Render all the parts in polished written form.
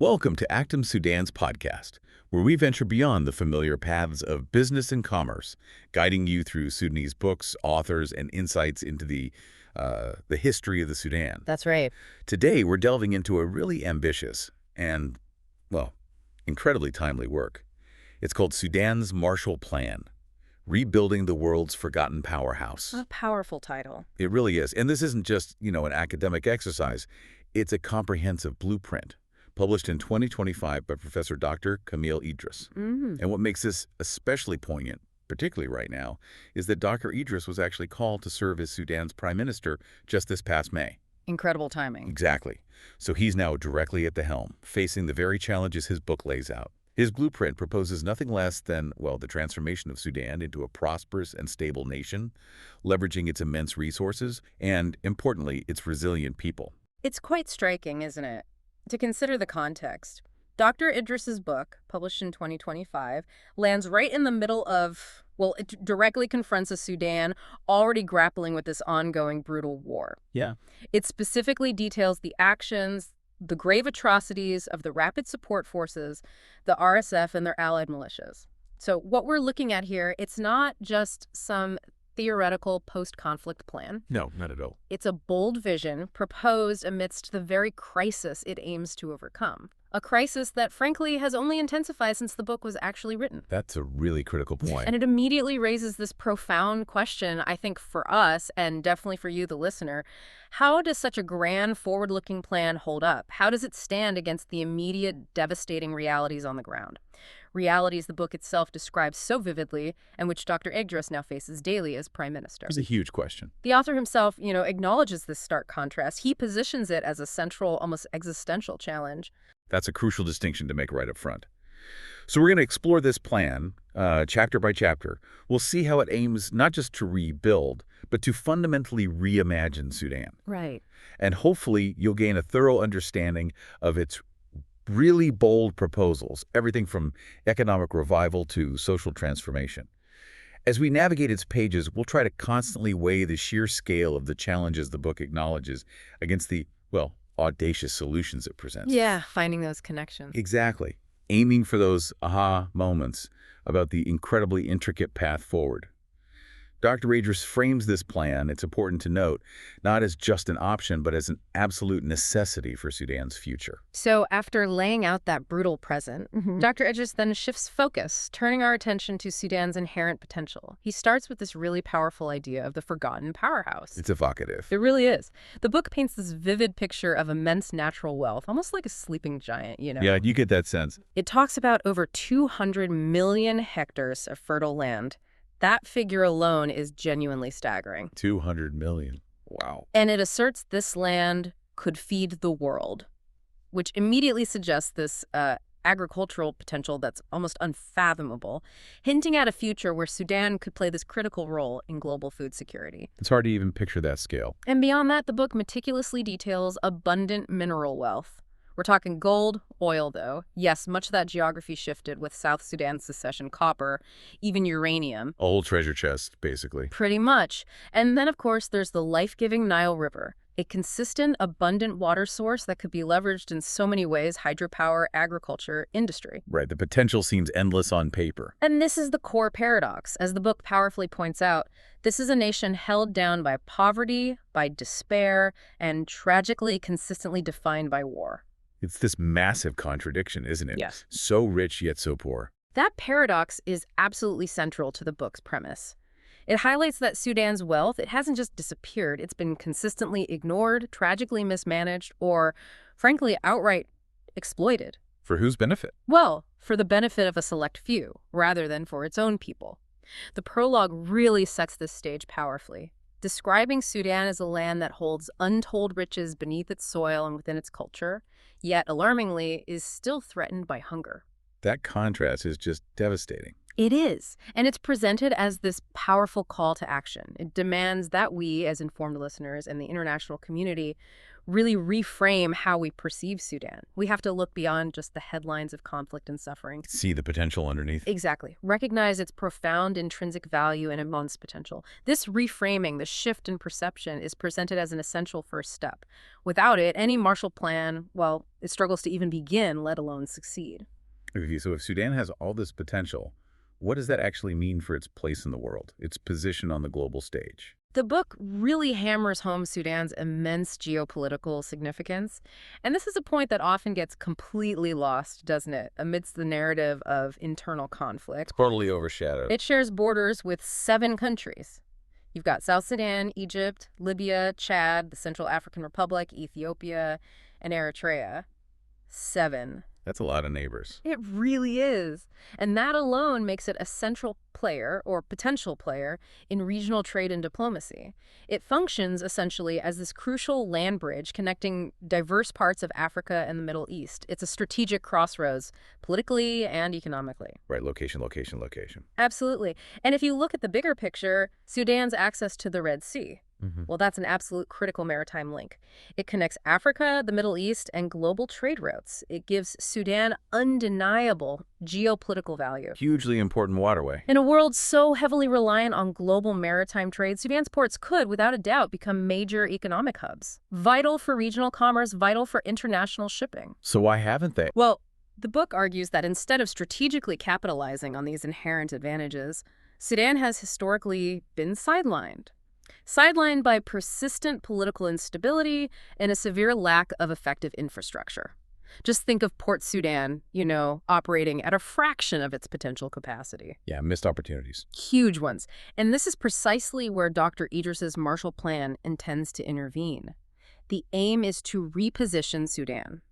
Welcome to Actum Sudan's podcast, where we venture beyond the familiar paths of business and commerce, guiding you through Sudanese books, authors, and insights into the history of the Sudan. That's right. Today, we're delving into a really ambitious and, well, incredibly timely work. It's called Sudan's Marshall Plan, Rebuilding the World's Forgotten Powerhouse. A powerful title. It really is. And this isn't just, an academic exercise. It's a comprehensive blueprint, published in 2025 by Professor Dr. Camille Idris. And what makes this especially poignant, particularly right now, is that Dr. Idris was actually called to serve as Sudan's prime minister just this past May. Incredible timing. Exactly. So he's now directly at the helm, facing the very challenges his book lays out. His blueprint proposes nothing less than, the transformation of Sudan into a prosperous and stable nation, leveraging its immense resources and, importantly, its resilient people. It's quite striking, isn't it? To consider the context. Dr. Idris's book, published in 2025, lands right in the middle of, it directly confronts a Sudan already grappling with this ongoing brutal war. Yeah. It specifically details the actions, the grave atrocities of the Rapid Support Forces, the RSF, and their allied militias. So what we're looking at here, it's not just some theoretical post-conflict plan. No, not at all. It's a bold vision proposed amidst the very crisis it aims to overcome. A crisis that, frankly, has only intensified since the book was actually written. That's a really critical point. And it immediately raises this profound question, I think, for us, and definitely for you, the listener. How does such a grand, forward-looking plan hold up? How does it stand against the immediate, devastating realities on the ground? Realities the book itself describes so vividly, and which Dr. Idris now faces daily as prime minister. It's a huge question. The author himself, acknowledges this stark contrast. He positions it as a central, almost existential challenge. That's a crucial distinction to make right up front. So we're going to explore this plan, chapter by chapter. We'll see how it aims not just to rebuild, but to fundamentally reimagine Sudan. Right. And hopefully you'll gain a thorough understanding of its really bold proposals, everything from economic revival to social transformation. As we navigate its pages, we'll try to constantly weigh the sheer scale of the challenges the book acknowledges against the, audacious solutions it presents. Yeah, finding those connections. Exactly. Aiming for those aha moments about the incredibly intricate path forward. Dr. Idris frames this plan, it's important to note, not as just an option, but as an absolute necessity for Sudan's future. So after laying out that brutal present, Dr. Idris then shifts focus, turning our attention to Sudan's inherent potential. He starts with this really powerful idea of the forgotten powerhouse. It's evocative. It really is. The book paints this vivid picture of immense natural wealth, almost like a sleeping giant, Yeah, you get that sense. It talks about over 200 million hectares of fertile land. That figure alone is genuinely staggering. 200 million. Wow. And it asserts this land could feed the world, which immediately suggests this agricultural potential that's almost unfathomable, hinting at a future where Sudan could play this critical role in global food security. It's hard to even picture that scale. And beyond that, the book meticulously details abundant mineral wealth. We're talking gold, oil, though. Yes, much of that geography shifted with South Sudan's secession, copper, even uranium. A whole treasure chest, basically. Pretty much. And then, of course, there's the life-giving Nile River, a consistent, abundant water source that could be leveraged in so many ways: hydropower, agriculture, industry. Right, the potential seems endless on paper. And this is the core paradox. As the book powerfully points out, this is a nation held down by poverty, by despair, and tragically consistently defined by war. It's this massive contradiction, isn't it? Yes. So rich, yet so poor. That paradox is absolutely central to the book's premise. It highlights that Sudan's wealth, it hasn't just disappeared. It's been consistently ignored, tragically mismanaged, or, frankly, outright exploited. For whose benefit? Well, for the benefit of a select few, rather than for its own people. The prologue really sets this stage powerfully, describing Sudan as a land that holds untold riches beneath its soil and within its culture, yet, alarmingly, is still threatened by hunger. That contrast is just devastating. It is, and it's presented as this powerful call to action. It demands that we, as informed listeners and the international community, really reframe how we perceive Sudan. We have to look beyond just the headlines of conflict and suffering. See the potential underneath. Exactly. Recognize its profound intrinsic value and immense potential. This reframing, the shift in perception, is presented as an essential first step. Without it, any Marshall Plan, well, it struggles to even begin, let alone succeed. So if Sudan has all this potential, what does that actually mean for its place in the world, its position on the global stage? The book really hammers home Sudan's immense geopolitical significance, and this is a point that often gets completely lost, doesn't it, amidst the narrative of internal conflict. Totally overshadowed. It shares borders with 7 countries. You've got South Sudan, Egypt, Libya, Chad, the Central African Republic, Ethiopia, and Eritrea. 7. That's a lot of neighbors. It really is. And that alone makes it a central player, or potential player, in regional trade and diplomacy. It functions essentially as this crucial land bridge connecting diverse parts of Africa and the Middle East. It's a strategic crossroads, politically and economically. Right, location, location, location. Absolutely. And if you look at the bigger picture, Sudan's access to the Red Sea. Well, that's an absolute critical maritime link. It connects Africa, the Middle East, and global trade routes. It gives Sudan undeniable geopolitical value. Hugely important waterway. In a world so heavily reliant on global maritime trade, Sudan's ports could, without a doubt, become major economic hubs. Vital for regional commerce, vital for international shipping. So why haven't they? Well, the book argues that instead of strategically capitalizing on these inherent advantages, Sudan has historically been sidelined. Sidelined by persistent political instability and a severe lack of effective infrastructure. Just think of Port Sudan, operating at a fraction of its potential capacity. Yeah, missed opportunities. Huge ones. And this is precisely where Dr. Idris's Marshall Plan intends to intervene. The aim is to reposition Sudan,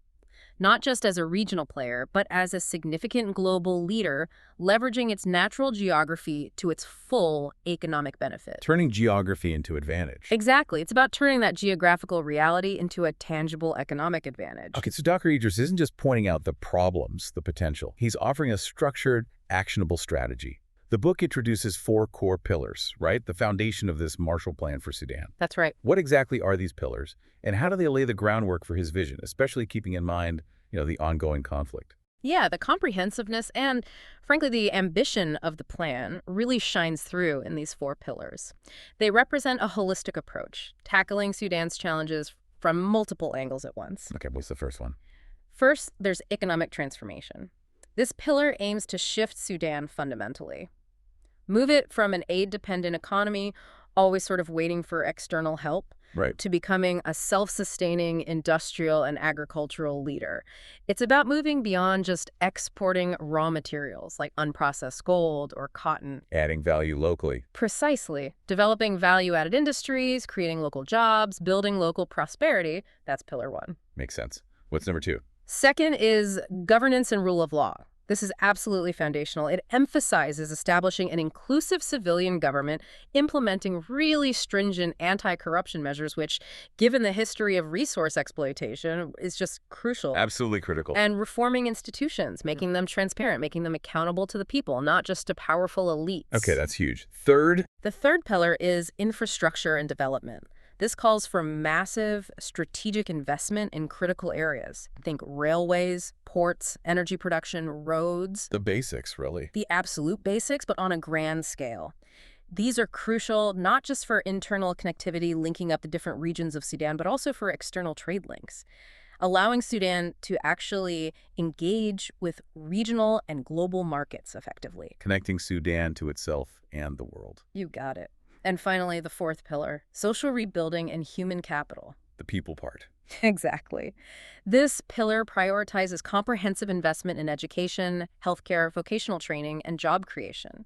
not just as a regional player, but as a significant global leader, leveraging its natural geography to its full economic benefit. Turning geography into advantage. Exactly. It's about turning that geographical reality into a tangible economic advantage. Okay, so Dr. Idris isn't just pointing out the problems, the potential. He's offering a structured, actionable strategy. The book introduces 4 core pillars, right? The foundation of this Marshall Plan for Sudan. That's right. What exactly are these pillars, and how do they lay the groundwork for his vision, especially keeping in mind, the ongoing conflict? Yeah, the comprehensiveness and, frankly, the ambition of the plan really shines through in these 4 pillars. They represent a holistic approach, tackling Sudan's challenges from multiple angles at once. Okay, what's the first one? First, there's economic transformation. This pillar aims to shift Sudan fundamentally. Move it from an aid-dependent economy, always sort of waiting for external help, Right. to becoming a self-sustaining industrial and agricultural leader. It's about moving beyond just exporting raw materials like unprocessed gold or cotton. Adding value locally. Precisely. Developing value-added industries, creating local jobs, building local prosperity. That's pillar 1. Makes sense. What's number 2? Second is governance and rule of law. This is absolutely foundational. It emphasizes establishing an inclusive civilian government, implementing really stringent anti-corruption measures, which, given the history of resource exploitation, is just crucial. Absolutely critical. And reforming institutions, making them transparent, making them accountable to the people, not just to powerful elites. Okay, that's huge. Third? The third pillar is infrastructure and development. This calls for massive strategic investment in critical areas. Think railways, ports, energy production, roads. The basics, really. The absolute basics, but on a grand scale. These are crucial not just for internal connectivity linking up the different regions of Sudan, but also for external trade links, allowing Sudan to actually engage with regional and global markets effectively. Connecting Sudan to itself and the world. You got it. And finally, the fourth pillar, social rebuilding and human capital. The people part. Exactly. This pillar prioritizes comprehensive investment in education, healthcare, vocational training, and job creation.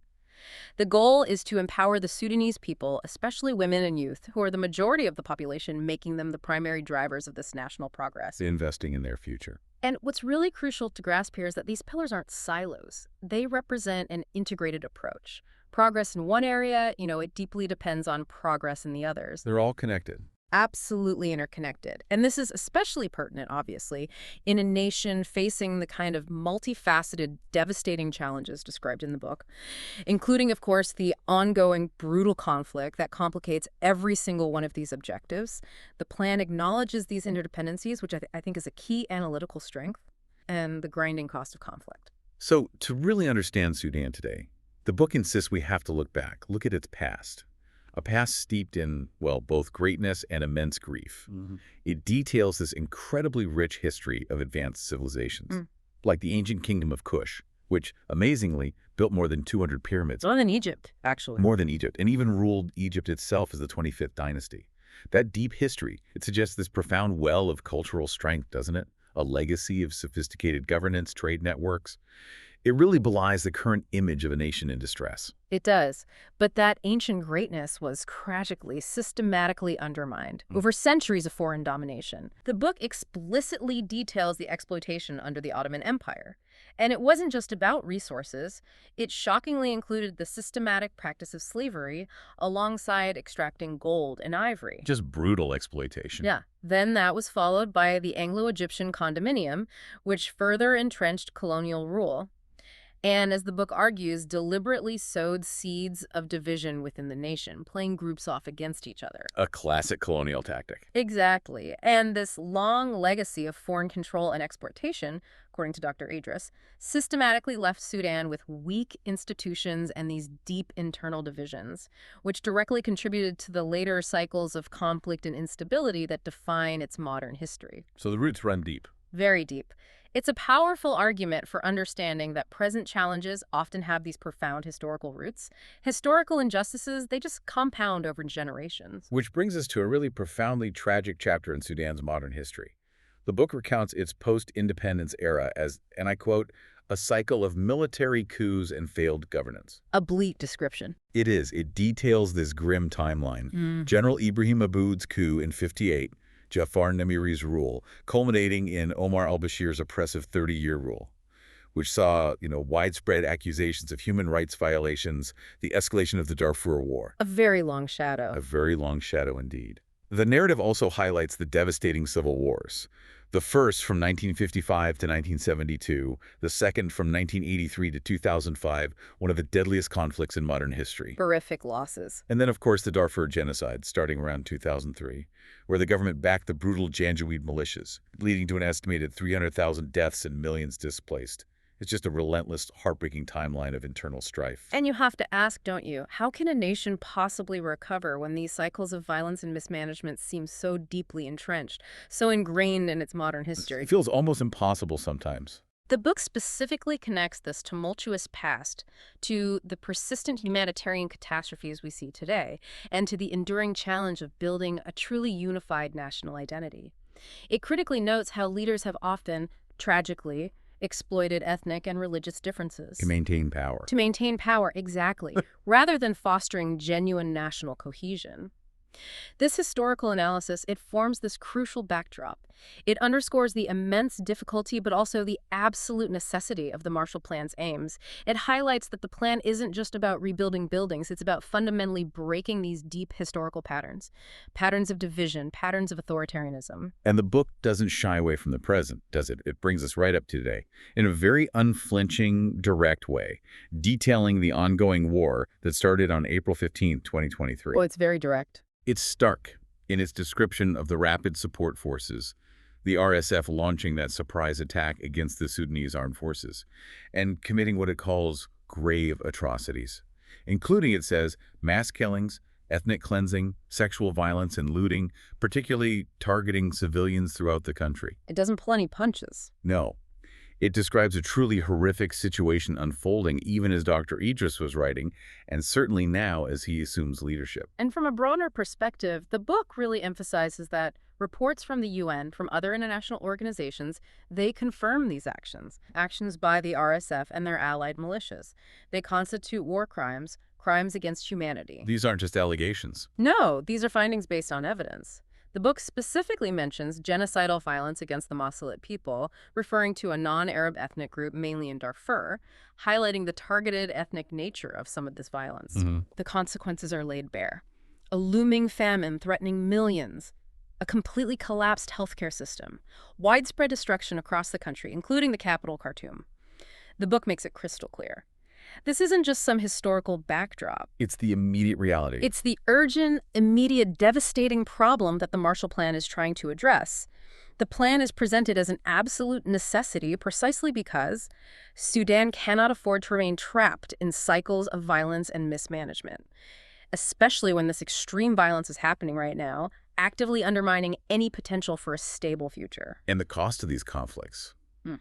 The goal is to empower the Sudanese people, especially women and youth, who are the majority of the population, making them the primary drivers of this national progress. Investing in their future. And what's really crucial to grasp here is that these pillars aren't silos. They represent an integrated approach. Progress in one area, it deeply depends on progress in the others. They're all connected. Absolutely interconnected. And this is especially pertinent, obviously, in a nation facing the kind of multifaceted, devastating challenges described in the book, including, of course, the ongoing brutal conflict that complicates every single one of these objectives. The plan acknowledges these interdependencies, which I think is a key analytical strength, and the grinding cost of conflict. So, to really understand Sudan today, the book insists we have to look back, look at its past. A past steeped in, well, both greatness and immense grief. It details this incredibly rich history of advanced civilizations, like the ancient kingdom of Kush, which, amazingly, built more than 200 pyramids. More than Egypt, actually. More than Egypt, and even ruled Egypt itself as the 25th dynasty. That deep history, it suggests this profound well of cultural strength, doesn't it? A legacy of sophisticated governance, trade networks. It really belies the current image of a nation in distress. It does. But that ancient greatness was tragically, systematically undermined over centuries of foreign domination. The book explicitly details the exploitation under the Ottoman Empire. And it wasn't just about resources. It shockingly included the systematic practice of slavery alongside extracting gold and ivory. Just brutal exploitation. Yeah. Then that was followed by the Anglo-Egyptian condominium, which further entrenched colonial rule. And as the book argues, deliberately sowed seeds of division within the nation, playing groups off against each other. A classic colonial tactic. Exactly. And this long legacy of foreign control and exploitation, according to Dr. Idris, systematically left Sudan with weak institutions and these deep internal divisions, which directly contributed to the later cycles of conflict and instability that define its modern history. So the roots run deep. Very deep. It's a powerful argument for understanding that present challenges often have these profound historical roots. Historical injustices, they just compound over generations. Which brings us to a really profoundly tragic chapter in Sudan's modern history. The book recounts its post-independence era as, and I quote, a cycle of military coups and failed governance. A bleak description. It is. It details this grim timeline. General Ibrahim Aboud's coup in '58, Jafar Namiri's rule, culminating in Omar al-Bashir's oppressive 30-year rule, which saw, widespread accusations of human rights violations, the escalation of the Darfur War. A very long shadow. A very long shadow indeed. The narrative also highlights the devastating civil wars. The first from 1955 to 1972, the second from 1983 to 2005, one of the deadliest conflicts in modern history. Horrific losses. And then, of course, the Darfur genocide, starting around 2003, where the government backed the brutal Janjaweed militias, leading to an estimated 300,000 deaths and millions displaced. It's just a relentless, heartbreaking timeline of internal strife. And you have to ask, don't you, how can a nation possibly recover when these cycles of violence and mismanagement seem so deeply entrenched, so ingrained in its modern history? It feels almost impossible sometimes. The book specifically connects this tumultuous past to the persistent humanitarian catastrophes we see today, and to the enduring challenge of building a truly unified national identity. It critically notes how leaders have often, tragically, exploited ethnic and religious differences. To maintain power. To maintain power, exactly, rather than fostering genuine national cohesion. This historical analysis, it forms this crucial backdrop. It underscores the immense difficulty but also the absolute necessity of the Marshall Plan's aims. It highlights that the plan isn't just about rebuilding buildings, it's about fundamentally breaking these deep historical patterns. Patterns of division, patterns of authoritarianism. And the book doesn't shy away from the present, does it? It brings us right up to today, in a very unflinching, direct way, detailing the ongoing war that started on April 15, 2023. Oh, it's very direct. It's stark in its description of the Rapid Support Forces, the RSF launching that surprise attack against the Sudanese armed forces, and committing what it calls grave atrocities, including, it says, mass killings, ethnic cleansing, sexual violence, and looting, particularly targeting civilians throughout the country. It doesn't pull any punches. No. It describes a truly horrific situation unfolding even as Dr. Idris was writing, and certainly now as he assumes leadership. And from a broader perspective, the book really emphasizes that reports from the UN, from other international organizations, they confirm these actions. Actions by the RSF and their allied militias. They constitute war crimes, crimes against humanity. These aren't just allegations. No, these are findings based on evidence. The book specifically mentions genocidal violence against the Masalit people, referring to a non-Arab ethnic group mainly in Darfur, highlighting the targeted ethnic nature of some of this violence. The consequences are laid bare. A looming famine threatening millions. A completely collapsed healthcare system. Widespread destruction across the country, including the capital, Khartoum. The book makes it crystal clear. This isn't just some historical backdrop. It's the immediate reality. It's the urgent, immediate, devastating problem that the Marshall Plan is trying to address. The plan is presented as an absolute necessity precisely because Sudan cannot afford to remain trapped in cycles of violence and mismanagement, especially when this extreme violence is happening right now, actively undermining any potential for a stable future. And the cost of these conflicts. Hmm.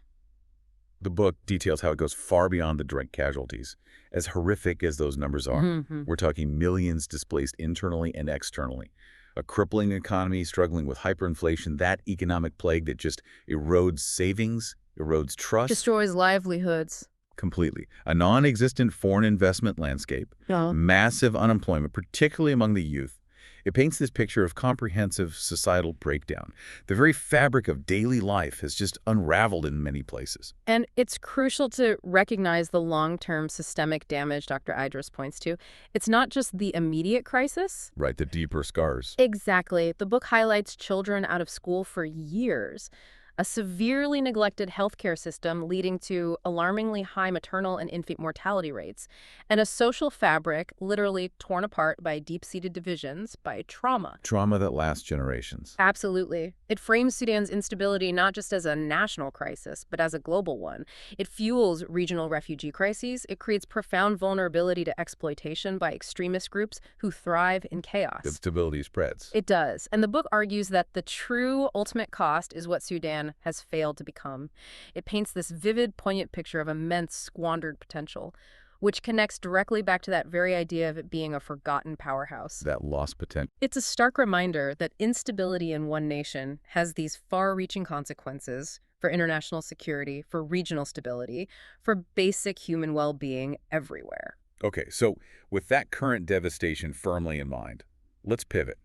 The book details how it goes far beyond the direct casualties. As horrific as those numbers are, we're talking millions displaced internally and externally. A crippling economy struggling with hyperinflation, that economic plague that just erodes savings, erodes trust. Destroys livelihoods. Completely. A non-existent foreign investment landscape, massive unemployment, particularly among the youth. It paints this picture of comprehensive societal breakdown. The very fabric of daily life has just unraveled in many places. And it's crucial to recognize the long-term systemic damage Dr. Idris points to. It's not just the immediate crisis. Right, the deeper scars. Exactly. The book highlights children out of school for years, a severely neglected healthcare system leading to alarmingly high maternal and infant mortality rates, and a social fabric literally torn apart by deep-seated divisions, by trauma. Trauma that lasts generations. Absolutely. It frames Sudan's instability not just as a national crisis, but as a global one. It fuels regional refugee crises. It creates profound vulnerability to exploitation by extremist groups who thrive in chaos. The stability spreads. It does. And the book argues that the true ultimate cost is what Sudan has failed to become. It paints this vivid, poignant picture of immense squandered potential, which connects directly back to that very idea of it being a forgotten powerhouse. That lost potential. It's a stark reminder that instability in one nation has these far-reaching consequences for international security, for regional stability, for basic human well-being everywhere. Okay, so with that current devastation firmly in mind, let's pivot.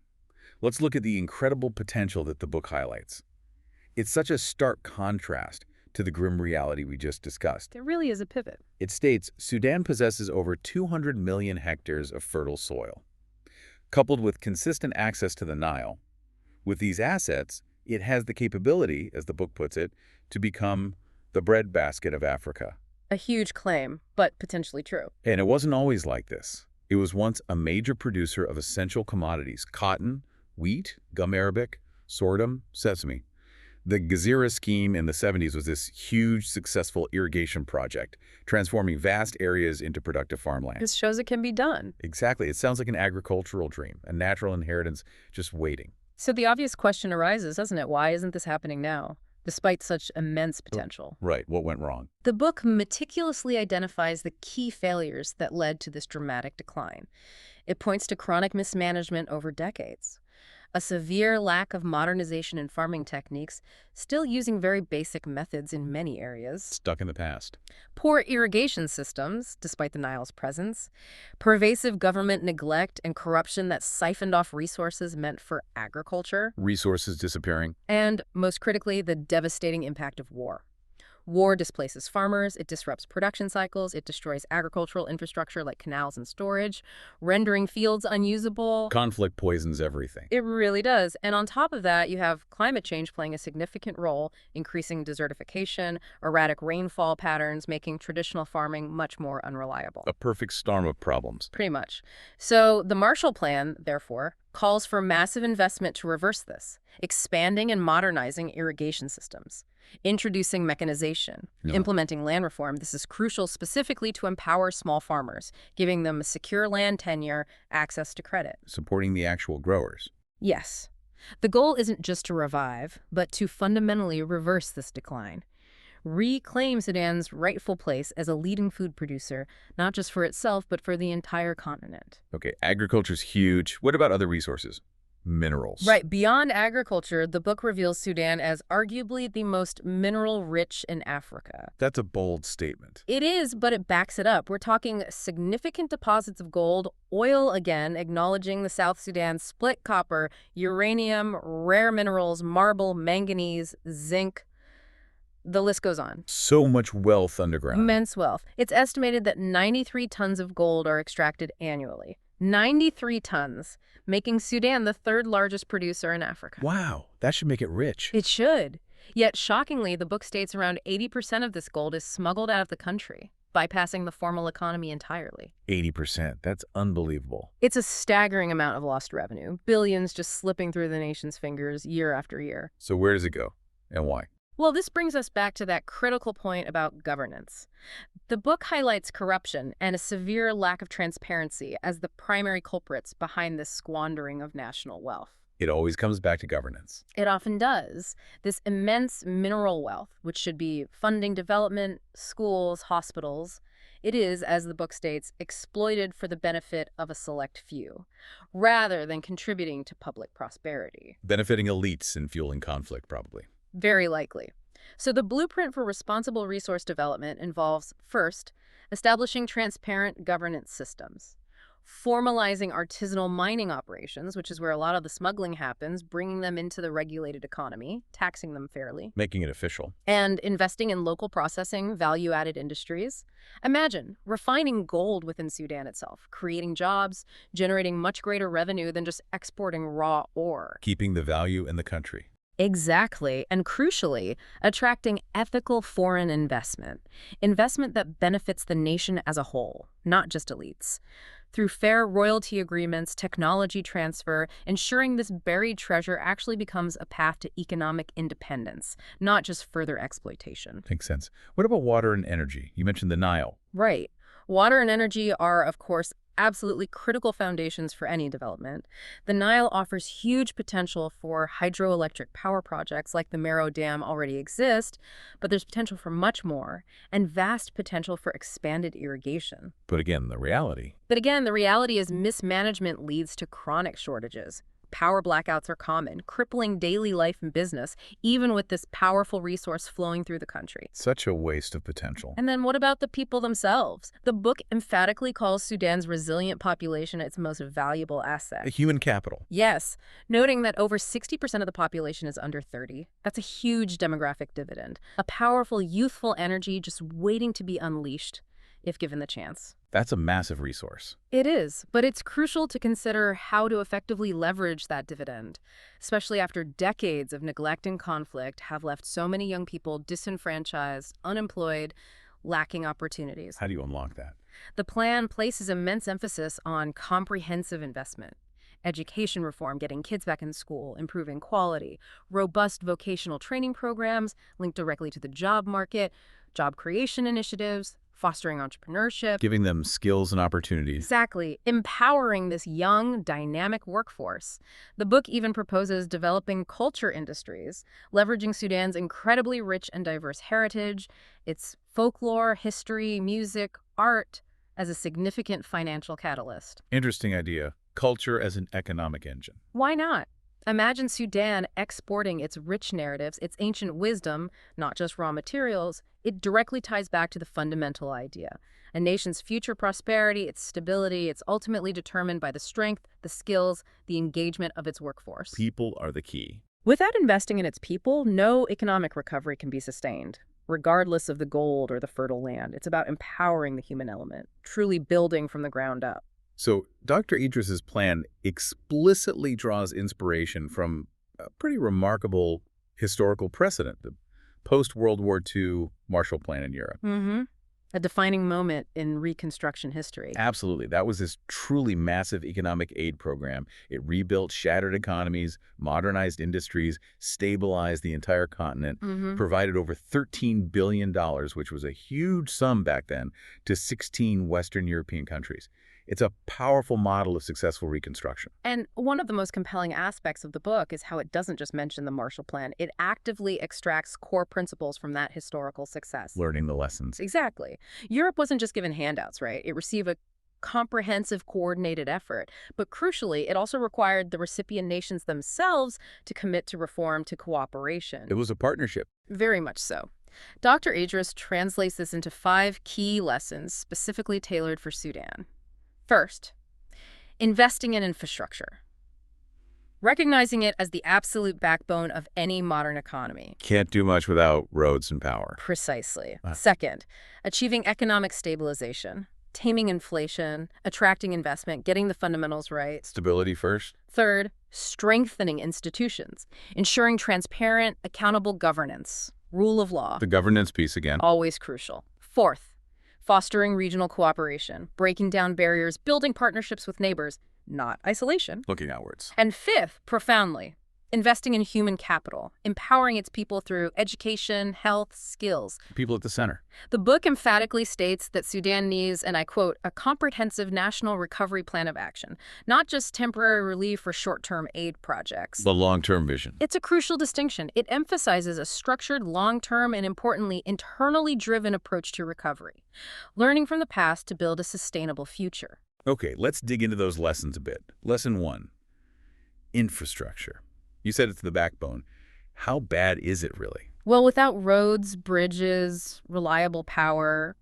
Let's look at the incredible potential that the book highlights. It's such a stark contrast to the grim reality we just discussed. It really is a pivot. It states Sudan possesses over 200 million hectares of fertile soil. Coupled with consistent access to the Nile, with these assets, it has the capability, as the book puts it, to become the breadbasket of Africa. A huge claim, but potentially true. And it wasn't always like this. It was once a major producer of essential commodities: cotton, wheat, gum arabic, sorghum, sesame. The Gezira scheme in the 70s was this huge, successful irrigation project, transforming vast areas into productive farmland. This shows it can be done. Exactly. It sounds like an agricultural dream, a natural inheritance just waiting. So the obvious question arises, doesn't it? Why isn't this happening now, despite such immense potential? Right. What went wrong? The book meticulously identifies the key failures that led to this dramatic decline. It points to chronic mismanagement over decades, a severe lack of modernization in farming techniques, still using very basic methods in many areas. Stuck in the past. Poor irrigation systems, despite the Nile's presence. Pervasive government neglect and corruption that siphoned off resources meant for agriculture. Resources disappearing. And, most critically, the devastating impact of war. War displaces farmers, it disrupts production cycles, it destroys agricultural infrastructure like canals and storage, rendering fields unusable. Conflict poisons everything. It really does. And on top of that, you have climate change playing a significant role, increasing desertification, erratic rainfall patterns, making traditional farming much more unreliable. A perfect storm of problems. Pretty much. So the Marshall Plan, therefore, calls for massive investment to reverse this, expanding and modernizing irrigation systems, introducing mechanization, implementing land reform. This is crucial specifically to empower small farmers, giving them a secure land tenure, access to credit. Supporting the actual growers. Yes. The goal isn't just to revive, but to fundamentally reverse this decline. Reclaim Sudan's rightful place as a leading food producer, not just for itself, but for the entire continent. Okay, agriculture's huge. What about other resources? Minerals. Right. Beyond agriculture, the book reveals Sudan as arguably the most mineral-rich in Africa. That's a bold statement. It is, but it backs it up. We're talking significant deposits of gold, oil again, acknowledging the South Sudan, split copper, uranium, rare minerals, marble, manganese, zinc. The list goes on. So much wealth underground. Immense wealth. It's estimated that 93 tons of gold are extracted annually. 93 tons, making Sudan the third largest producer in Africa. Wow, that should make it rich. It should. Yet, shockingly, the book states around 80% of this gold is smuggled out of the country, bypassing the formal economy entirely. 80%. That's unbelievable. It's a staggering amount of lost revenue, billions just slipping through the nation's fingers year after year. So where does it go and why? Well, this brings us back to that critical point about governance. The book highlights corruption and a severe lack of transparency as the primary culprits behind this squandering of national wealth. It always comes back to governance. It often does. This immense mineral wealth, which should be funding development, schools, hospitals, it is, as the book states, exploited for the benefit of a select few, rather than contributing to public prosperity. Benefiting elites and fueling conflict, probably. Very likely. So the blueprint for responsible resource development involves, first, establishing transparent governance systems, formalizing artisanal mining operations, which is where a lot of the smuggling happens, bringing them into the regulated economy, taxing them fairly, Making it official. and investing in local processing, value-added industries. Imagine refining gold within Sudan itself, creating jobs, generating much greater revenue than just exporting raw ore. Keeping the value in the country. Exactly, and crucially, attracting ethical foreign investment that benefits the nation as a whole, not just elites. Through fair royalty agreements, technology transfer, ensuring this buried treasure actually becomes a path to economic independence, not just further exploitation. Makes sense. What about water and energy? You mentioned the Nile. Right. Water and energy are, of course, absolutely critical foundations for any development. The Nile offers huge potential for hydroelectric power projects like the Meroe Dam already exist, but there's potential for much more, and vast potential for expanded irrigation. But again, the reality. The reality is mismanagement leads to chronic shortages. Power blackouts are common, crippling daily life and business, even with this powerful resource flowing through the country. Such a waste of potential. And then what about the people themselves? The book emphatically calls Sudan's resilient population its most valuable asset. A human capital. Yes, noting that over 60% of the population is under 30. That's a huge demographic dividend. A powerful, youthful energy just waiting to be unleashed, if given the chance. That's a massive resource. It is, but it's crucial to consider how to effectively leverage that dividend, especially after decades of neglect and conflict have left so many young people disenfranchised, unemployed, lacking opportunities. How do you unlock that? The plan places immense emphasis on comprehensive investment, education reform, getting kids back in school, improving quality, robust vocational training programs linked directly to the job market, job creation initiatives, fostering entrepreneurship. Giving them skills and opportunities. Exactly. Empowering this young, dynamic workforce. The book even proposes developing culture industries, leveraging Sudan's incredibly rich and diverse heritage, its folklore, history, music, art, as a significant financial catalyst. Interesting idea. Culture as an economic engine. Why not? Imagine Sudan exporting its rich narratives, its ancient wisdom, not just raw materials. It directly ties back to the fundamental idea. A nation's future prosperity, its stability, it's ultimately determined by the strength, the skills, the engagement of its workforce. People are the key. Without investing in its people, no economic recovery can be sustained, regardless of the gold or the fertile land. It's about empowering the human element, truly building from the ground up. So Dr. Idris's plan explicitly draws inspiration from a pretty remarkable historical precedent, the post-World War II Marshall Plan in Europe. A defining moment in Reconstruction history. Absolutely. That was this truly massive economic aid program. It rebuilt shattered economies, modernized industries, stabilized the entire continent, provided over $13 billion, which was a huge sum back then, to 16 Western European countries. It's a powerful model of successful reconstruction. And one of the most compelling aspects of the book is how it doesn't just mention the Marshall Plan. It actively extracts core principles from that historical success. Learning the lessons. Exactly. Europe wasn't just given handouts, right? It received a comprehensive, coordinated effort. But crucially, it also required the recipient nations themselves to commit to reform, to cooperation. It was a partnership. Very much so. Dr. Idris translates this into 5 key lessons specifically tailored for Sudan. First, investing in infrastructure. Recognizing it as the absolute backbone of any modern economy. Can't do much without roads and power. Precisely. Second, achieving economic stabilization. taming inflation, attracting investment, getting the fundamentals right. Stability first. Third, strengthening institutions, ensuring transparent, accountable governance, rule of law. The governance piece again. Always crucial. Fourth, fostering regional cooperation, breaking down barriers, building partnerships with neighbors, not isolation. Looking outwards. And fifth, profoundly, investing in human capital, empowering its people through education, health, skills. People at the center. The book emphatically states that Sudan needs, and I quote, a comprehensive national recovery plan of action, not just temporary relief or short-term aid projects. The long-term vision. It's a crucial distinction. It emphasizes a structured, long-term, and importantly, internally driven approach to recovery, learning from the past to build a sustainable future. Okay, let's dig into those lessons a bit. Lesson 1, infrastructure. You said it's the backbone. How bad is it really? Well, without roads, bridges, reliable power,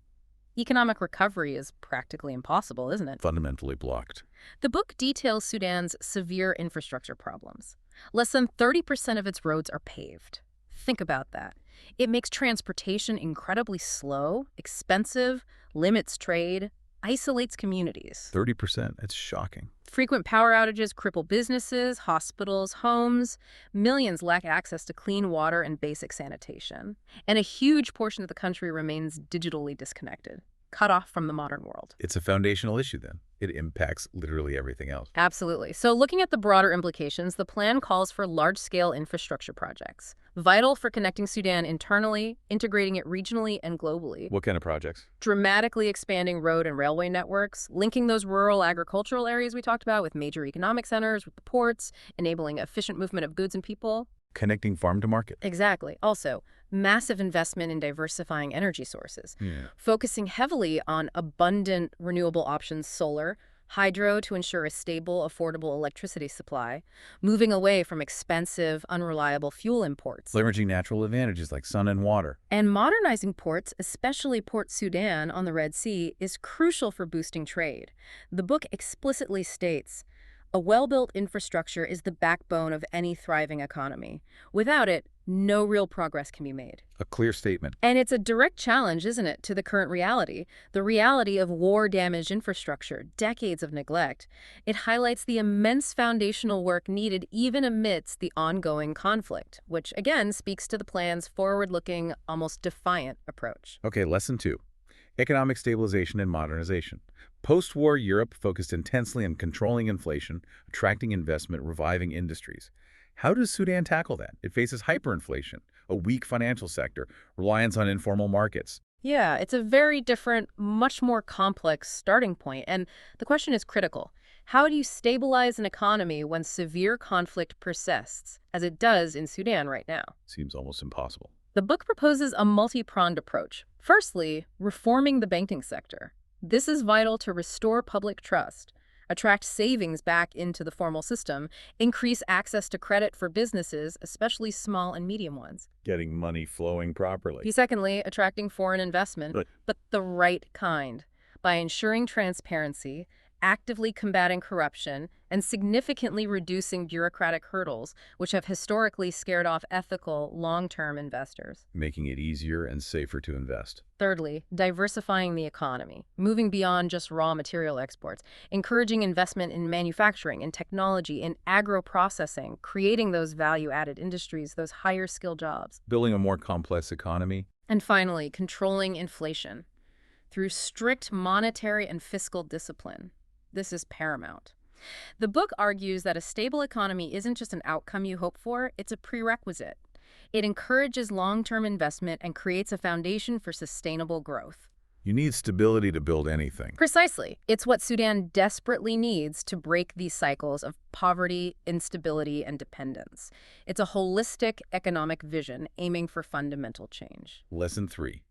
economic recovery is practically impossible, isn't it? Fundamentally blocked. The book details Sudan's severe infrastructure problems. Less than 30% of its roads are paved. Think about that. It makes transportation incredibly slow, expensive, limits trade, isolates communities. 30%, that's shocking. Frequent power outages cripple businesses, hospitals, homes. Millions lack access to clean water and basic sanitation. And a huge portion of the country remains digitally disconnected, cut off from the modern world. It's a foundational issue then. It impacts literally everything else. Absolutely. So looking at the broader implications, the plan calls for large-scale infrastructure projects, vital for connecting Sudan internally, integrating it regionally and globally. What kind of projects? Dramatically expanding road and railway networks, linking those rural agricultural areas we talked about with major economic centers, with the ports, enabling efficient movement of goods and people. Connecting farm to market. Exactly. Also, massive investment in diversifying energy sources, focusing heavily on abundant renewable options, solar, hydro to ensure a stable, affordable electricity supply, moving away from expensive, unreliable fuel imports. Leveraging natural advantages like sun and water. And modernizing ports, especially Port Sudan on the Red Sea, is crucial for boosting trade. The book explicitly states, a well-built infrastructure is the backbone of any thriving economy. Without it, no real progress can be made. A clear statement. And it's a direct challenge, isn't it, to the current reality, the reality of war-damaged infrastructure, decades of neglect. It highlights the immense foundational work needed even amidst the ongoing conflict, which again speaks to the plan's forward-looking, almost defiant approach. Okay, lesson 2. Economic stabilization and modernization. Post-war Europe focused intensely on controlling inflation, attracting investment, reviving industries. How does Sudan tackle that? It faces hyperinflation, a weak financial sector, reliance on informal markets. Yeah, it's a very different, much more complex starting point, and the question is critical. How do you stabilize an economy when severe conflict persists, as it does in Sudan right now? Seems almost impossible. The book proposes a multi-pronged approach. Firstly, reforming the banking sector. This is vital to restore public trust, attract savings back into the formal system, increase access to credit for businesses, especially small and medium ones. Getting money flowing properly. Secondly, attracting foreign investment, but the right kind, by ensuring transparency, actively combating corruption, and significantly reducing bureaucratic hurdles, which have historically scared off ethical, long-term investors. Making it easier and safer to invest. Thirdly, diversifying the economy, moving beyond just raw material exports, encouraging investment in manufacturing, in technology, in agro-processing, creating those value-added industries, those higher-skill jobs. Building a more complex economy. And finally, controlling inflation through strict monetary and fiscal discipline. This is paramount. The book argues that a stable economy isn't just an outcome you hope for, it's a prerequisite. It encourages long-term investment and creates a foundation for sustainable growth. You need stability to build anything. Precisely. It's what Sudan desperately needs to break these cycles of poverty, instability, and dependence. It's a holistic economic vision aiming for fundamental change. Lesson 3.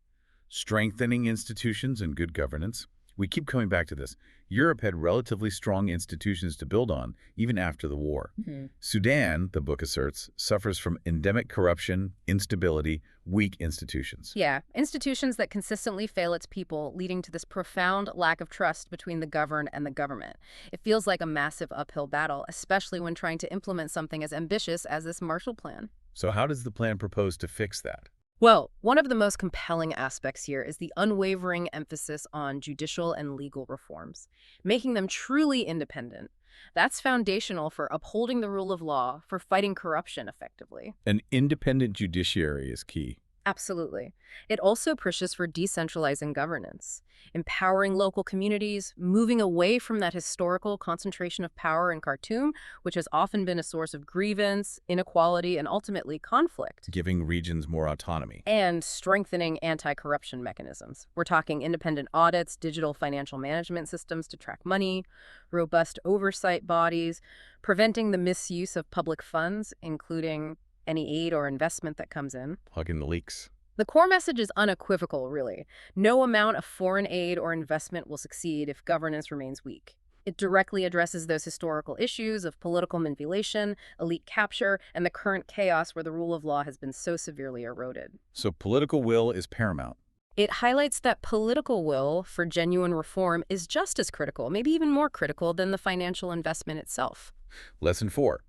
Strengthening institutions and good governance. We keep coming back to this. Europe had relatively strong institutions to build on, even after the war. Sudan, the book asserts, suffers from endemic corruption, instability, weak institutions. Yeah, institutions that consistently fail its people, leading to this profound lack of trust between the governed and the government. It feels like a massive uphill battle, especially when trying to implement something as ambitious as this Marshall Plan. So how does the plan propose to fix that? Well, one of the most compelling aspects here is the unwavering emphasis on judicial and legal reforms, making them truly independent. That's foundational for upholding the rule of law, for fighting corruption effectively. An independent judiciary is key. Absolutely. It also pushes for decentralizing governance, empowering local communities, moving away from that historical concentration of power in Khartoum, which has often been a source of grievance, inequality, and ultimately conflict, Giving regions more autonomy. and strengthening anti-corruption mechanisms. We're talking independent audits, digital financial management systems to track money, robust oversight bodies, preventing the misuse of public funds, including any aid or investment that comes in. Plugging the leaks. The core message is unequivocal, really. No amount of foreign aid or investment will succeed if governance remains weak. It directly addresses those historical issues of political manipulation, elite capture, and the current chaos where the rule of law has been so severely eroded. So political will is paramount. It highlights that political will for genuine reform is just as critical, maybe even more critical than the financial investment itself. Lesson 4.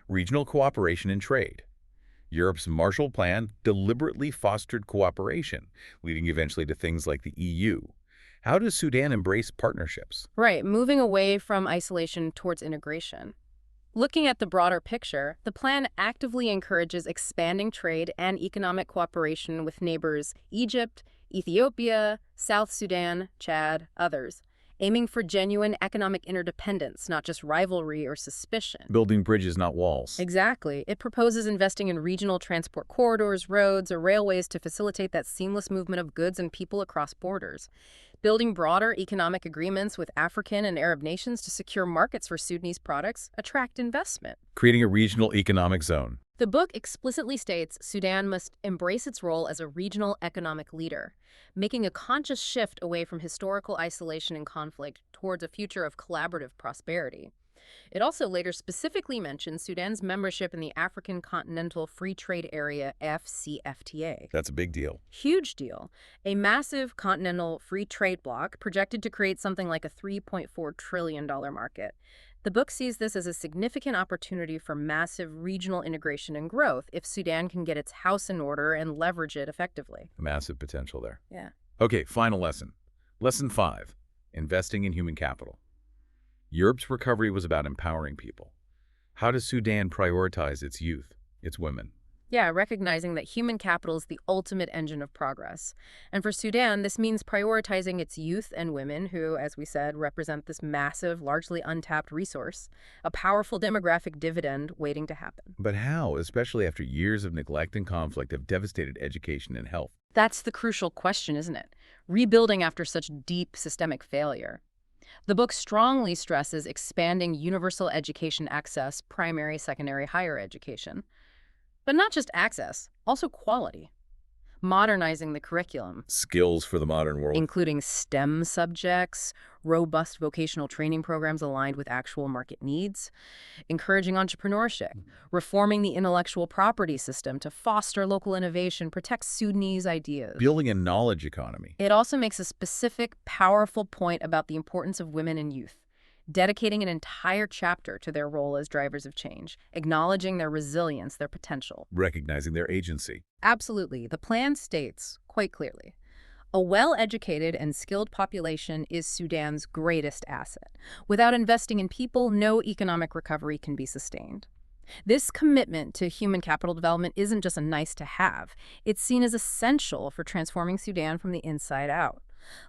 Regional cooperation and trade. Europe's Marshall Plan deliberately fostered cooperation, leading eventually to things like the EU. How does Sudan embrace partnerships? Right, moving away from isolation towards integration. Looking at the broader picture, the plan actively encourages expanding trade and economic cooperation with neighbors Egypt, Ethiopia, South Sudan, Chad, others, aiming for genuine economic interdependence, not just rivalry or suspicion. Building bridges, not walls. Exactly. It proposes investing in regional transport corridors, roads, or railways to facilitate that seamless movement of goods and people across borders. Building broader economic agreements with African and Arab nations to secure markets for Sudanese products, attract investment. Creating a regional economic zone. The book explicitly states Sudan must embrace its role as a regional economic leader, making a conscious shift away from historical isolation and conflict towards a future of collaborative prosperity. It also later specifically mentions Sudan's membership in the African Continental Free Trade Area, AfCFTA. That's a big deal. Huge deal. A massive continental free trade bloc projected to create something like a $3.4 trillion market. The book sees this as a significant opportunity for massive regional integration and growth if Sudan can get its house in order and leverage it effectively. Massive potential there. Yeah. Okay, final lesson. Lesson 5. Investing in human capital. Europe's recovery was about empowering people. How does Sudan prioritize its youth, its women? Yeah, recognizing that human capital is the ultimate engine of progress. And for Sudan, this means prioritizing its youth and women who, as we said, represent this massive, largely untapped resource, a powerful demographic dividend waiting to happen. But how, especially after years of neglect and conflict have devastated education and health? That's the crucial question, isn't it? Rebuilding after such deep systemic failure. The book strongly stresses expanding universal education access, primary, secondary, higher education. But not just access, also quality. Modernizing the curriculum, Skills for the modern world. including STEM subjects, robust vocational training programs aligned with actual market needs, encouraging entrepreneurship, reforming the intellectual property system to foster local innovation, protect Sudanese ideas. Building a knowledge economy. It also makes a specific, powerful point about the importance of women and youth, dedicating an entire chapter to their role as drivers of change, acknowledging their resilience, their potential. Recognizing their agency. Absolutely. The plan states, quite clearly, a well-educated and skilled population is Sudan's greatest asset. Without investing in people, no economic recovery can be sustained. This commitment to human capital development isn't just a nice-to-have. It's seen as essential for transforming Sudan from the inside out,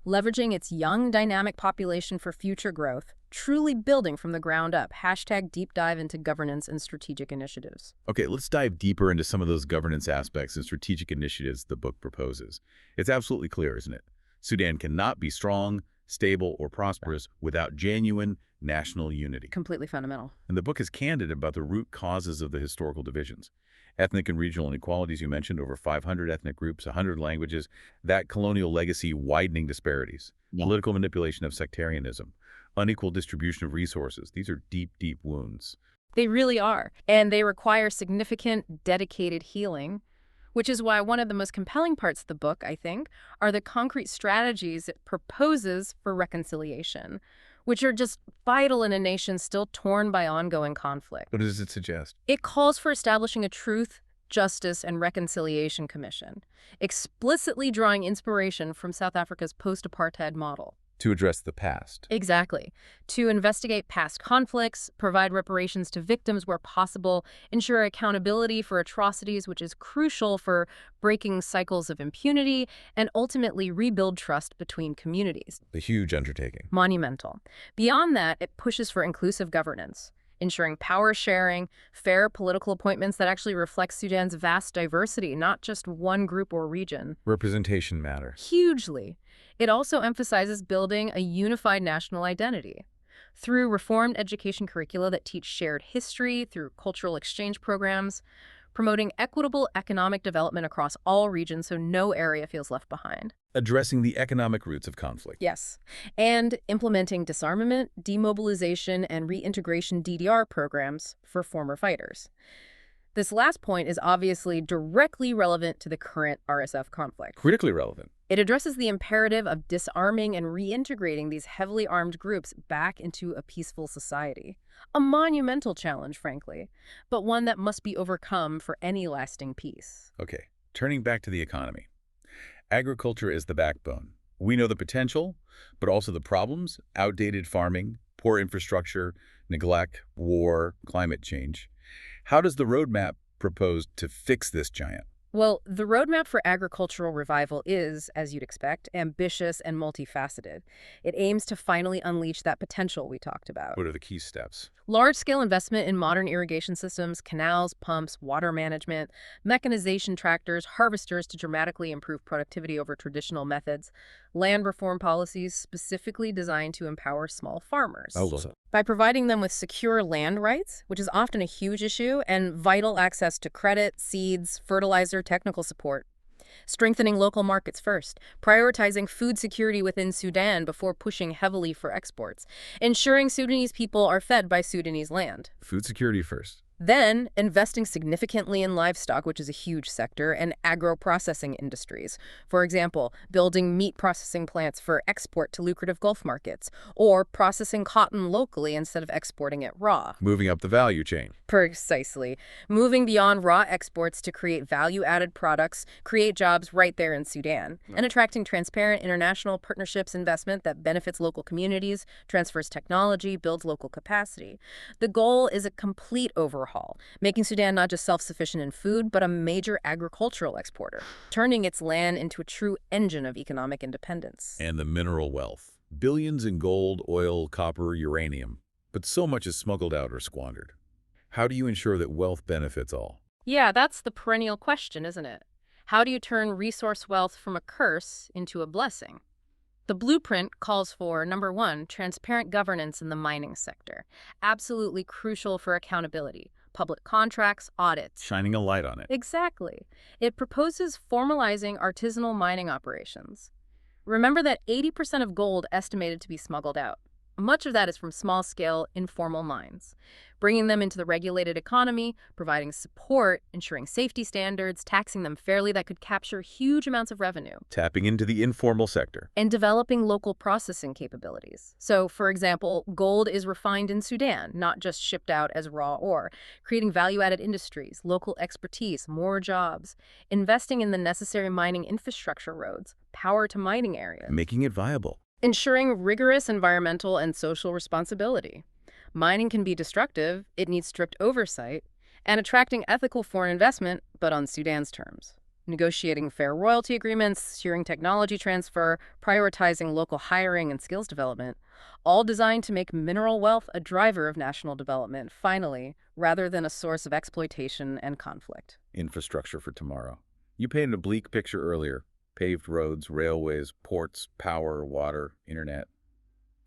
leveraging its young, dynamic population for future growth, truly building from the ground up. Hashtag deep dive into governance and strategic initiatives. Okay, let's dive deeper into some of those governance aspects and strategic initiatives the book proposes. It's absolutely clear, isn't it? Sudan cannot be strong, stable, or prosperous without genuine national unity. Completely fundamental. And the book is candid about the root causes of the historical divisions. Ethnic and regional inequalities you mentioned, over 500 ethnic groups, 100 languages, that colonial legacy widening disparities, political manipulation of sectarianism, unequal distribution of resources. These are deep, deep wounds. They really are. And they require significant, dedicated healing, which is why one of the most compelling parts of the book, I think, are the concrete strategies it proposes for reconciliation, which are just vital in a nation still torn by ongoing conflict. What does it suggest? It calls for establishing a truth, Justice, and Reconciliation Commission, explicitly drawing inspiration from South Africa's post-apartheid model. To address the past. Exactly. To investigate past conflicts, provide reparations to victims where possible, ensure accountability for atrocities, which is crucial for breaking cycles of impunity, and ultimately rebuild trust between communities. A huge undertaking. Monumental. Beyond that, it pushes for inclusive governance, ensuring power sharing, fair political appointments that actually reflect Sudan's vast diversity, not just one group or region. Representation matters. Hugely. It also emphasizes building a unified national identity. Through reformed education curricula that teach shared history, through cultural exchange programs, promoting equitable economic development across all regions so no area feels left behind. Addressing the economic roots of conflict. Yes. And implementing disarmament, demobilization, and reintegration DDR programs for former fighters. This last point is obviously directly relevant to the current RSF conflict. Critically relevant. It addresses the imperative of disarming and reintegrating these heavily armed groups back into a peaceful society. A monumental challenge, frankly, but one that must be overcome for any lasting peace. Okay, turning back to the economy. Agriculture is the backbone. We know the potential, but also the problems: outdated farming, poor infrastructure, neglect, war, climate change. How does the roadmap propose to fix this giant? Well, the roadmap for agricultural revival is, as you'd expect, ambitious and multifaceted. It aims to finally unleash that potential we talked about. What are the key steps? Large-scale investment in modern irrigation systems, canals, pumps, water management, mechanization tractors, harvesters to dramatically improve productivity over traditional methods, land reform policies specifically designed to empower small farmers. By providing them with secure land rights, which is often a huge issue, and vital access to credit, seeds, fertilizer, technical support. Strengthening local markets first, prioritizing food security within Sudan before pushing heavily for exports, ensuring Sudanese people are fed by Sudanese land. Food security first. Then, investing significantly in livestock, which is a huge sector, and agro-processing industries. For example, building meat processing plants for export to lucrative Gulf markets, or processing cotton locally instead of exporting it raw. Moving up the value chain. Precisely. Moving beyond raw exports to create value-added products, create jobs right there in Sudan, and attracting transparent international partnerships investment that benefits local communities, transfers technology, builds local capacity. The goal is a complete overhaul, making Sudan not just self-sufficient in food, but a major agricultural exporter, turning its land into a true engine of economic independence. And the mineral wealth. Billions in gold, oil, copper, uranium. But so much is smuggled out or squandered. How do you ensure that wealth benefits all? Yeah, that's the perennial question, isn't it? How do you turn resource wealth from a curse into a blessing? The blueprint calls for, number one, transparent governance in the mining sector. Absolutely crucial for accountability. Public contracts, audits. Shining a light on it. Exactly. It proposes formalizing artisanal mining operations. Remember that 80% of gold estimated to be smuggled out. Much of that is from small-scale, informal mines. Bringing them into the regulated economy, providing support, ensuring safety standards, taxing them fairly that could capture huge amounts of revenue. Tapping into the informal sector. And developing local processing capabilities. So, for example, gold is refined in Sudan, not just shipped out as raw ore, creating value-added industries, local expertise, more jobs, investing in the necessary mining infrastructure roads, power to mining areas. Making it viable. Ensuring rigorous environmental and social responsibility. Mining can be destructive, it needs strict oversight, and attracting ethical foreign investment, but on Sudan's terms. Negotiating fair royalty agreements, securing technology transfer, prioritizing local hiring and skills development, all designed to make mineral wealth a driver of national development, finally, rather than a source of exploitation and conflict. Infrastructure for tomorrow. You painted a bleak picture earlier. Paved roads, railways, ports, power, water, internet.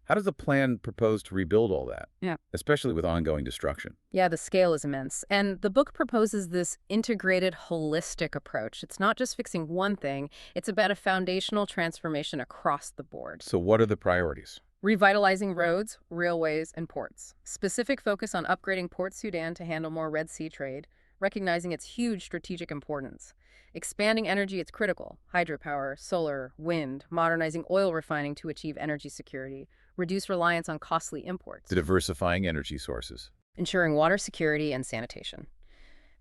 How does the plan propose to rebuild all that? Yeah. Especially with ongoing destruction. Yeah, the scale is immense. And the book proposes this integrated, holistic approach. It's not just fixing one thing, it's about a foundational transformation across the board. So what are the priorities? Revitalizing roads, railways, and ports. Specific focus on upgrading Port Sudan to handle more Red Sea trade, recognizing its huge strategic importance. Expanding energy, it's critical. Hydropower, solar, wind, modernizing oil refining to achieve energy security, reduce reliance on costly imports. The diversifying energy sources. Ensuring water security and sanitation.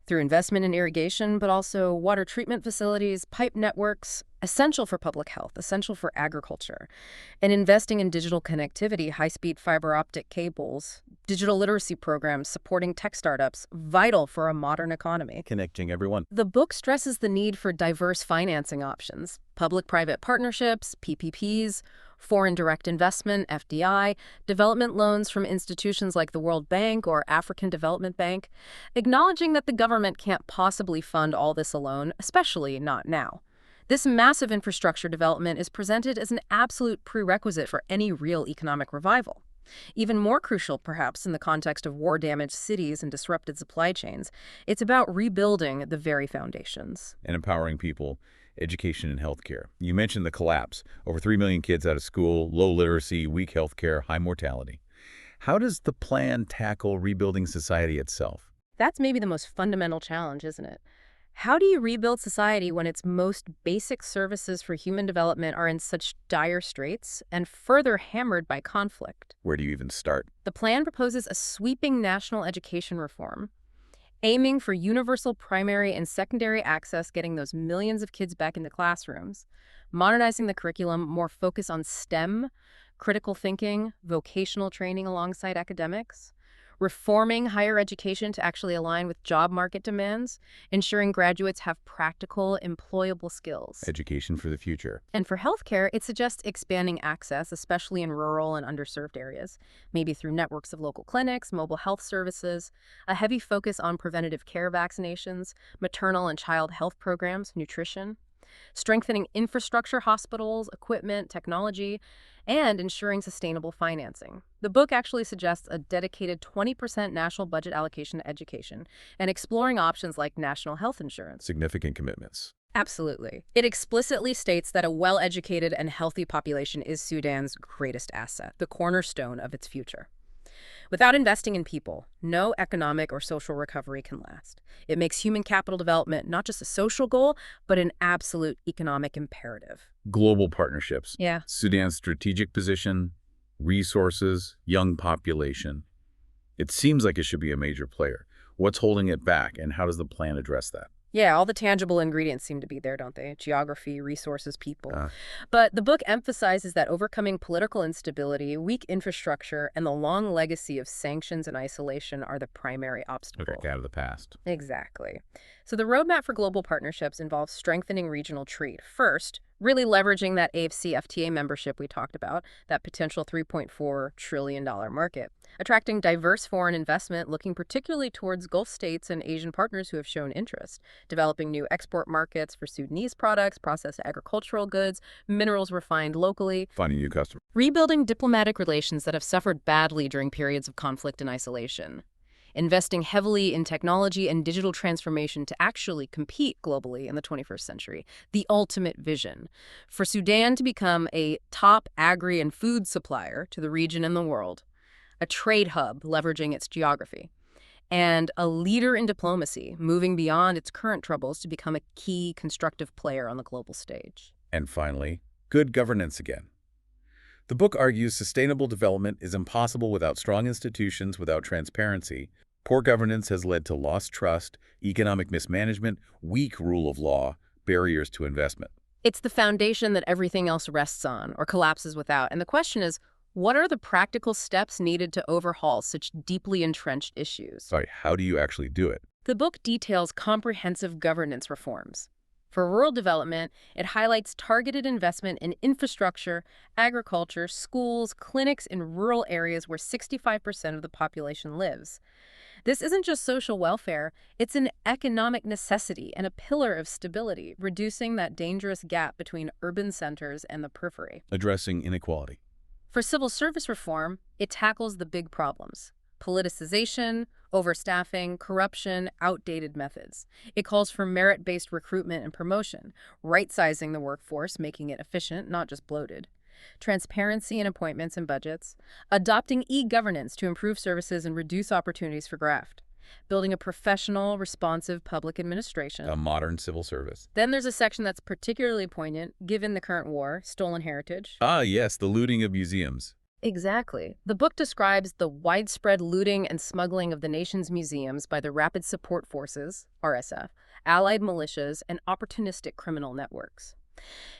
through investment in irrigation, but also water treatment facilities, pipe networks, essential for public health, essential for agriculture, and investing in digital connectivity, high-speed fiber optic cables, digital literacy programs, supporting tech startups, vital for a modern economy. Connecting everyone. The book stresses the need for diverse financing options, public-private partnerships, PPPs, foreign direct investment, FDI, development loans from institutions like the World Bank or African Development Bank, acknowledging that the government can't possibly fund all this alone, especially not now. This massive infrastructure development is presented as an absolute prerequisite for any real economic revival. Even more crucial, perhaps, in the context of war-damaged cities and disrupted supply chains, it's about rebuilding the very foundations. And empowering people, education and healthcare. You mentioned the collapse. Over 3 million kids out of school, low literacy, weak healthcare, high mortality. How does the plan tackle rebuilding society itself? That's maybe the most fundamental challenge, isn't it? How do you rebuild society when its most basic services for human development are in such dire straits and further hammered by conflict? Where do you even start? The plan proposes a sweeping national education reform, aiming for universal primary and secondary access, getting those millions of kids back into classrooms, modernizing the curriculum, more focus on STEM, critical thinking, vocational training alongside academics, reforming higher education to actually align with job market demands, ensuring graduates have practical, employable skills. Education for the future. And for healthcare, it suggests expanding access, especially in rural and underserved areas, maybe through networks of local clinics, mobile health services, a heavy focus on preventative care vaccinations, maternal and child health programs, nutrition, strengthening infrastructure, hospitals, equipment, technology, and ensuring sustainable financing. The book actually suggests a dedicated 20% national budget allocation to education and exploring options like national health insurance. Significant commitments. Absolutely. It explicitly states that a well-educated and healthy population is Sudan's greatest asset, the cornerstone of its future. Without investing in people, no economic or social recovery can last. It makes human capital development not just a social goal, but an absolute economic imperative. Global partnerships. Yeah. Sudan's strategic position, resources, young population. It seems like it should be a major player. What's holding it back, and how does the plan address that? Yeah, all the tangible ingredients seem to be there, don't they? Geography, resources, people. But the book emphasizes that overcoming political instability, weak infrastructure, and the long legacy of sanctions and isolation are the primary obstacles. Okay, out of the past. Exactly. So the roadmap for global partnerships involves strengthening regional trade. First, really leveraging that AFC-FTA membership we talked about, that potential $3.4 trillion market. Attracting diverse foreign investment, looking particularly towards Gulf states and Asian partners who have shown interest. Developing new export markets for Sudanese products, processed agricultural goods, minerals refined locally. Finding new customers. Rebuilding diplomatic relations that have suffered badly during periods of conflict and isolation. Investing heavily in technology and digital transformation to actually compete globally in the 21st century. The ultimate vision. For Sudan to become a top agri and food supplier to the region and the world. A trade hub leveraging its geography. And a leader in diplomacy, moving beyond its current troubles to become a key constructive player on the global stage. And finally, good governance again. The book argues sustainable development is impossible without strong institutions, without transparency. Poor governance has led to lost trust, economic mismanagement, weak rule of law, barriers to investment. It's the foundation that everything else rests on or collapses without. And the question is, what are the practical steps needed to overhaul such deeply entrenched issues? Sorry, how do you actually do it? The book details comprehensive governance reforms. For rural development, it highlights targeted investment in infrastructure, agriculture, schools, clinics in rural areas where 65% of the population lives. This isn't just social welfare, it's an economic necessity and a pillar of stability, reducing that dangerous gap between urban centers and the periphery. Addressing inequality. For civil service reform, it tackles the big problems: politicization, overstaffing, corruption, outdated methods. It calls for merit-based recruitment and promotion, right-sizing the workforce, making it efficient, not just bloated. Transparency in appointments and budgets. Adopting e-governance to improve services and reduce opportunities for graft. Building a professional, responsive public administration. A modern civil service. Then there's a section that's particularly poignant, given the current war, stolen heritage. Ah, yes, the looting of museums. Exactly. The book describes the widespread looting and smuggling of the nation's museums by the Rapid Support Forces, RSF, allied militias, and opportunistic criminal networks.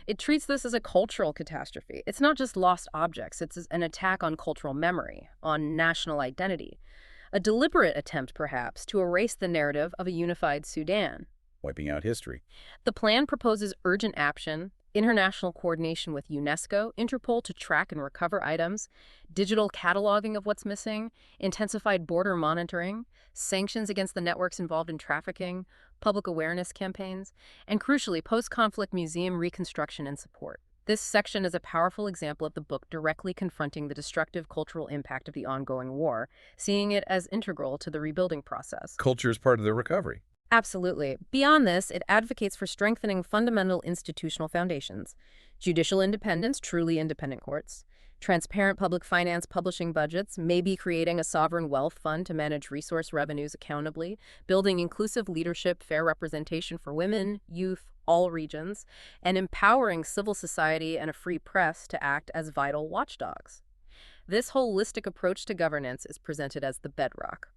It treats this as a cultural catastrophe. It's not just lost objects, it's an attack on cultural memory, on national identity. A deliberate attempt, perhaps, to erase the narrative of a unified Sudan. Wiping out history. The plan proposes urgent action, international coordination with UNESCO, Interpol to track and recover items, digital cataloging of what's missing, intensified border monitoring, sanctions against the networks involved in trafficking, public awareness campaigns, and crucially, post-conflict museum reconstruction and support. This section is a powerful example of the book directly confronting the destructive cultural impact of the ongoing war, seeing it as integral to the rebuilding process. Culture is part of the recovery. Absolutely. Beyond this, it advocates for strengthening fundamental institutional foundations, judicial independence, truly independent courts, transparent public finance publishing budgets, maybe creating a sovereign wealth fund to manage resource revenues accountably, building inclusive leadership, fair representation for women, youth, all regions, and empowering civil society and a free press to act as vital watchdogs. This holistic approach to governance is presented as the bedrock.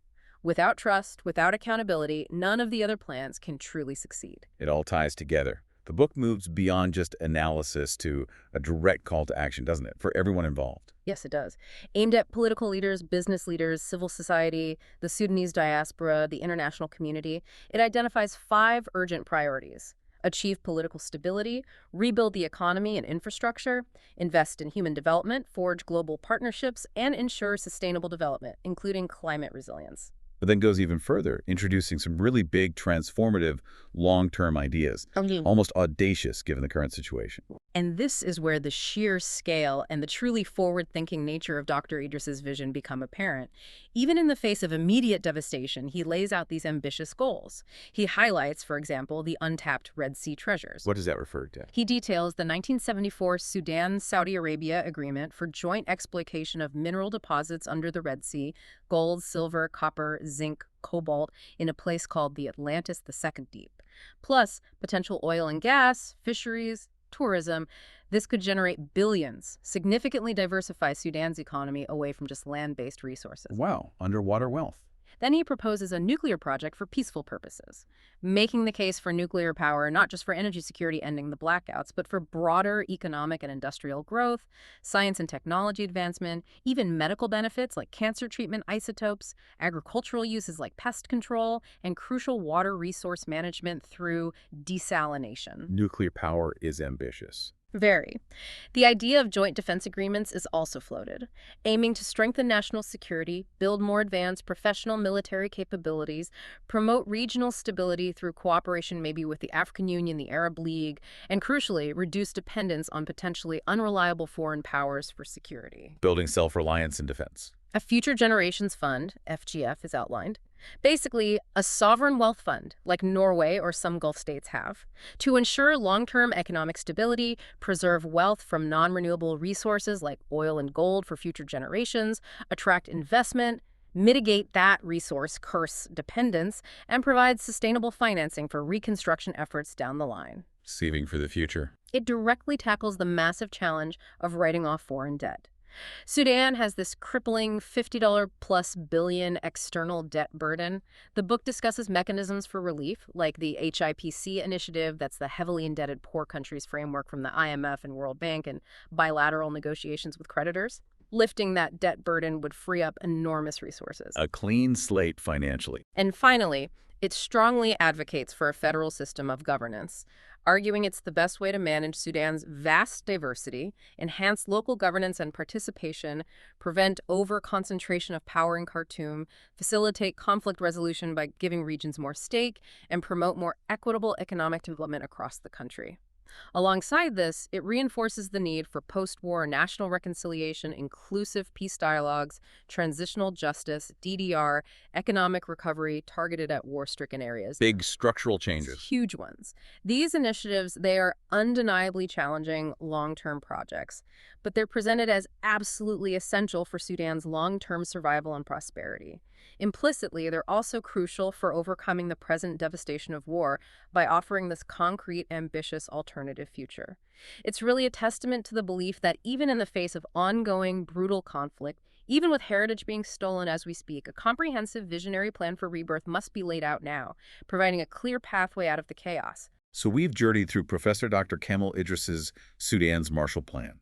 Without trust, without accountability, none of the other plans can truly succeed. It all ties together. The book moves beyond just analysis to a direct call to action, doesn't it, for everyone involved? Yes, it does. Aimed at political leaders, business leaders, civil society, the Sudanese diaspora, the international community, it identifies 5 urgent priorities. Achieve political stability, rebuild the economy and infrastructure, invest in human development, forge global partnerships, and ensure sustainable development, including climate resilience. But then goes even further, introducing some really big, transformative, long-term ideas, almost audacious given the current situation. And this is where the sheer scale and the truly forward-thinking nature of Dr. Idris's vision become apparent. Even in the face of immediate devastation, he lays out these ambitious goals. He highlights, for example, the untapped Red Sea treasures. What does that refer to? He details the 1974 Sudan-Saudi Arabia Agreement for joint exploitation of mineral deposits under the Red Sea, gold, silver, copper, zinc, cobalt, in a place called the Atlantis, the Second Deep. Plus, potential oil and gas, fisheries, tourism. This could generate billions, significantly diversify Sudan's economy away from just land-based resources. Wow, underwater wealth. Then he proposes a nuclear project for peaceful purposes, making the case for nuclear power not just for energy security ending the blackouts, but for broader economic and industrial growth, science and technology advancement, even medical benefits like cancer treatment isotopes, agricultural uses like pest control, and crucial water resource management through desalination. Nuclear power is ambitious. Very. The idea of joint defense agreements is also floated, aiming to strengthen national security, build more advanced professional military capabilities, promote regional stability through cooperation maybe with the African Union, the Arab League, and crucially, reduce dependence on potentially unreliable foreign powers for security. Building self-reliance in defense. A Future Generations Fund, FGF, is outlined. Basically, a sovereign wealth fund, like Norway or some Gulf states have, to ensure long-term economic stability, preserve wealth from non-renewable resources like oil and gold for future generations, attract investment, mitigate that resource curse dependence, and provide sustainable financing for reconstruction efforts down the line. Saving for the future. It directly tackles the massive challenge of writing off foreign debt. Sudan has this crippling $50+ billion external debt burden. The book discusses mechanisms for relief, like the HIPC initiative, that's the heavily indebted poor countries framework from the IMF and World Bank, and bilateral negotiations with creditors. Lifting that debt burden would free up enormous resources. A clean slate financially. And finally, it strongly advocates for a federal system of governance, arguing it's the best way to manage Sudan's vast diversity, enhance local governance and participation, prevent over-concentration of power in Khartoum, facilitate conflict resolution by giving regions more stake, and promote more equitable economic development across the country. Alongside this, it reinforces the need for post-war national reconciliation, inclusive peace dialogues, transitional justice, DDR, economic recovery targeted at war-stricken areas. Big structural changes. Huge ones. These initiatives, they are undeniably challenging long-term projects, but they're presented as absolutely essential for Sudan's long-term survival and prosperity. Implicitly, they're also crucial for overcoming the present devastation of war by offering this concrete, ambitious alternative future. It's really a testament to the belief that even in the face of ongoing, brutal conflict, even with heritage being stolen as we speak, a comprehensive visionary plan for rebirth must be laid out now, providing a clear pathway out of the chaos. So we've journeyed through Professor Dr. Kemal Idris's Sudan's Marshall Plan.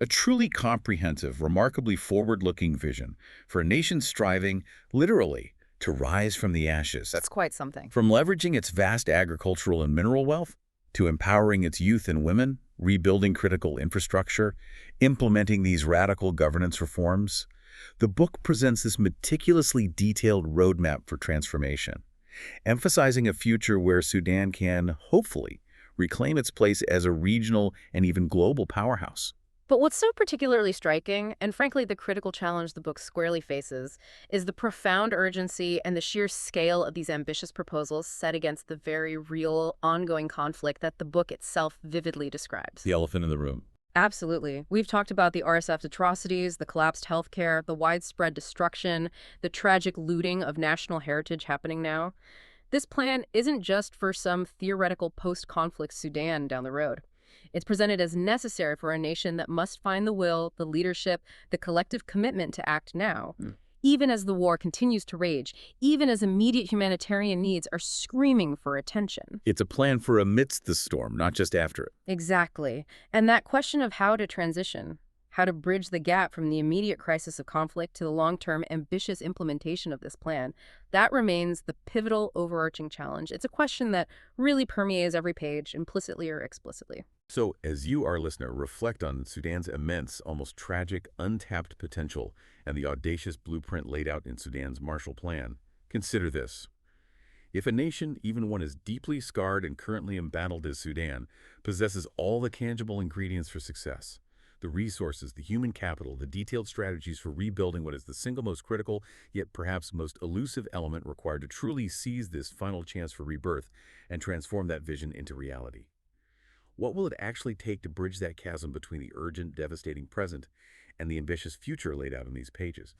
A truly comprehensive, remarkably forward-looking vision for a nation striving, literally, to rise from the ashes. That's quite something. From leveraging its vast agricultural and mineral wealth, to empowering its youth and women, rebuilding critical infrastructure, implementing these radical governance reforms, the book presents this meticulously detailed roadmap for transformation, emphasizing a future where Sudan can, hopefully, reclaim its place as a regional and even global powerhouse. But what's so particularly striking, and frankly the critical challenge the book squarely faces, is the profound urgency and the sheer scale of these ambitious proposals set against the very real, ongoing conflict that the book itself vividly describes. The elephant in the room. Absolutely. We've talked about the RSF's atrocities, the collapsed healthcare, the widespread destruction, the tragic looting of national heritage happening now. This plan isn't just for some theoretical post-conflict Sudan down the road. It's presented as necessary for a nation that must find the will, the leadership, the collective commitment to act now. Even as the war continues to rage, even as immediate humanitarian needs are screaming for attention. It's a plan for amidst the storm, not just after it. Exactly. And that question of how to transition, how to bridge the gap from the immediate crisis of conflict to the long-term ambitious implementation of this plan, that remains the pivotal overarching challenge. It's a question that really permeates every page, implicitly or explicitly. So, as you, our listener, reflect on Sudan's immense, almost tragic, untapped potential and the audacious blueprint laid out in Sudan's Marshall Plan, consider this. If a nation, even one as deeply scarred and currently embattled as Sudan, possesses all the tangible ingredients for success, the resources, the human capital, the detailed strategies for rebuilding what is the single most critical, yet perhaps most elusive element required to truly seize this final chance for rebirth and transform that vision into reality. What will it actually take to bridge that chasm between the urgent, devastating present and the ambitious future laid out in these pages?